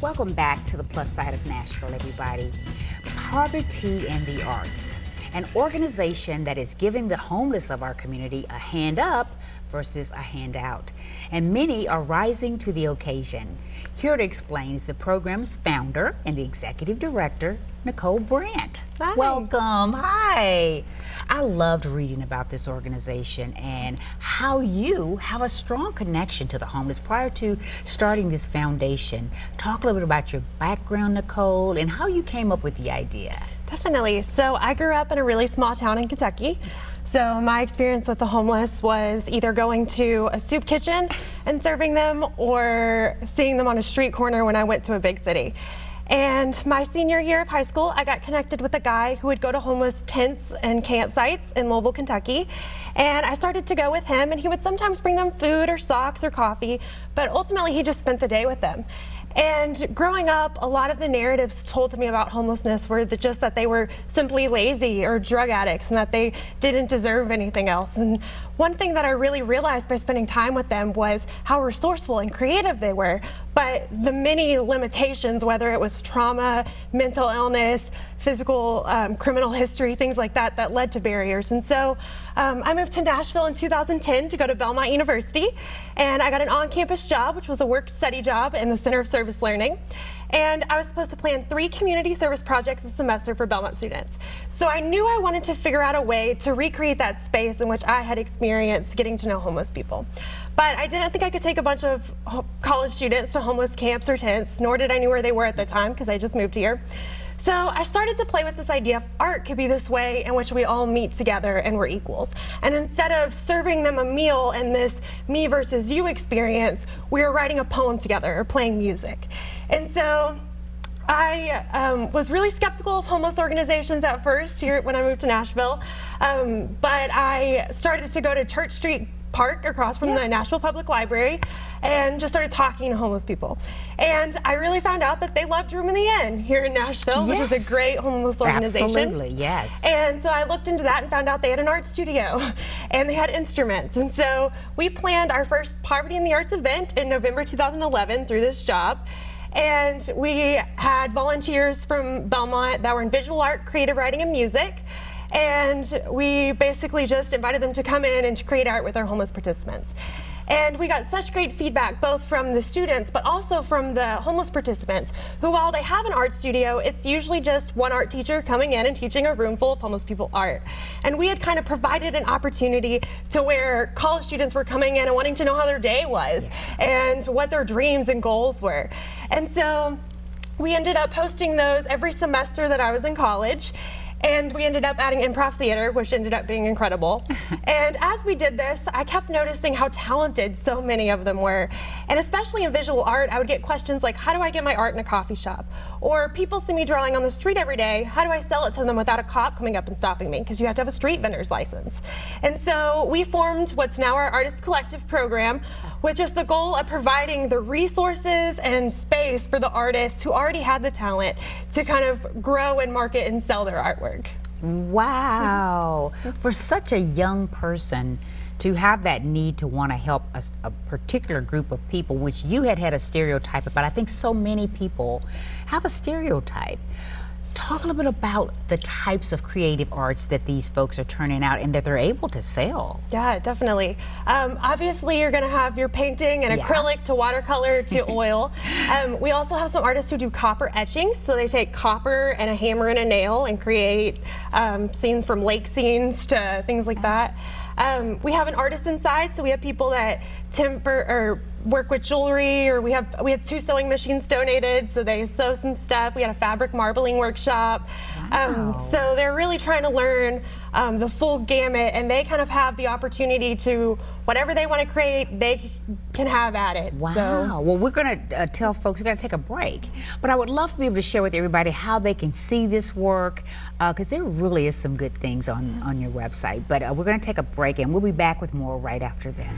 Welcome back to the Plus Side of Nashville, everybody. Poverty and the Arts, an organization that is giving the homeless of our community a hand up versus a handout. And many are rising to the occasion. Here to explain is the program's founder and the executive director, Nicole Brandt. Hi. Welcome. Hi. I loved reading about this organization and how you have a strong connection to the homeless prior to starting this foundation. Talk a little bit about your background, Nicole, and how you came up with the idea. Definitely. So I grew up in a really small town in Kentucky. So my experience with the homeless was either going to a soup kitchen and serving them or seeing them on a street corner when I went to a big city. And my senior year of high school, I got connected with a guy who would go to homeless tents and campsites in Louisville, Kentucky. And I started to go with him, and he would sometimes bring them food or socks or coffee, but ultimately he just spent the day with them. And growing up, a lot of the narratives told to me about homelessness were just that they were simply lazy or drug addicts and that they didn't deserve anything else. And one thing that I really realized by spending time with them was how resourceful and creative they were, but the many limitations, whether it was trauma, mental illness, physical, criminal history, things like that, that led to barriers. And so I moved to Nashville in 2010 to go to Belmont University, and I got an on-campus job, which was a work-study job in the Center of Service Learning. And I was supposed to plan 3 community service projects a semester for Belmont students. So I knew I wanted to figure out a way to recreate that space in which I had experienced getting to know homeless people. But I didn't think I could take a bunch of college students to homeless camps or tents, nor did I know where they were at the time because I just moved here. So I started to play with this idea of art could be this way in which we all meet together and we're equals. And instead of serving them a meal and this me versus you experience, we were writing a poem together or playing music. And so I was really skeptical of homeless organizations at first here when I moved to Nashville, but I started to go to Church Street Park across from the Nashville Public Library and just started talking to homeless people. And I really found out that they loved Room in the Inn here in Nashville, which is a great homeless organization. Absolutely, yes. And so I looked into that and found out they had an art studio and they had instruments. And so we planned our first Poverty in the Arts event in November 2011 through this job. And we had volunteers from Belmont that were in visual art, creative writing, and music. And we basically just invited them to come in and to create art with our homeless participants. And we got such great feedback both from the students but also from the homeless participants who, while they have an art studio, it's usually just one art teacher coming in and teaching a room full of homeless people art. And we had kind of provided an opportunity to where college students were coming in and wanting to know how their day was and what their dreams and goals were. And so we ended up hosting those every semester that I was in college. And we ended up adding improv theater, which ended up being incredible. And as we did this, I kept noticing how talented so many of them were. And especially in visual art, I would get questions like, how do I get my art in a coffee shop? Or people see me drawing on the street every day, how do I sell it to them without a cop coming up and stopping me? Because you have to have a street vendor's license. And so we formed what's now our Artist Collective program, with just the goal of providing the resources and space for the artists who already had the talent to kind of grow and market and sell their artwork. Wow. For such a young person to have that need to want to help a particular group of people, which you had a stereotype about, I think so many people have a stereotype. Talk a little bit about the types of creative arts that these folks are turning out and that they're able to sell. Yeah, definitely. Obviously, you're going to have your painting and acrylic to watercolor to oil. We also have some artists who do copper etching. So they take copper and a hammer and a nail and create scenes from lake scenes to things like that. We have an artisan side, so we have people that temper or work with jewelry, or we had 2 sewing machines donated, so they sew some stuff. We had a fabric marbling workshop. So they're really trying to learn the full gamut, and they kind of have the opportunity to, whatever they want to create, they can have at it. Wow. So, well, we're going to tell folks we're going to take a break, but I would love to be able to share with everybody how they can see this work, because there really is some good things on your website. But we're going to take a break, and we'll be back with more right after this.